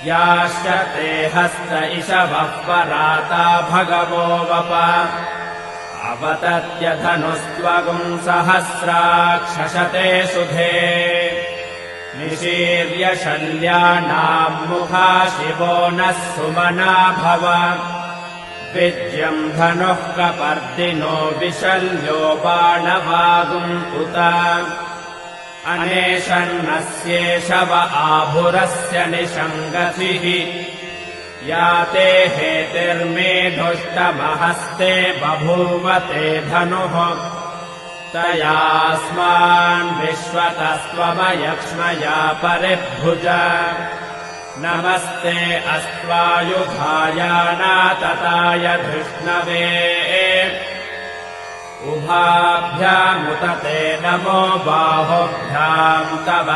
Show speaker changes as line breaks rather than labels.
याश्च ते हस्त इषवः पराता भगवो वप अवतत्यधनुस्त्वगुम् सहस्राक्षशते सुधे निशीर्य शल्यानाम् मुखा शिवो नः सुमना भव विद्यम् धनुः कपर्दिनो विशल्यो बाणवागुम् उत अनेशन्नस्येषव आभुरस्य निषङ्गतिः या ते हेतिर्मेधुष्टमहस्ते बभूवते धनुः तयास्मान् विश्वतस्त्वमयक्ष्मया परिभुज नमस्ते अस्त्वायुधायानातताय धृष्णवे उभाभ्यामुत ते नमो बाहुभ्याम् तव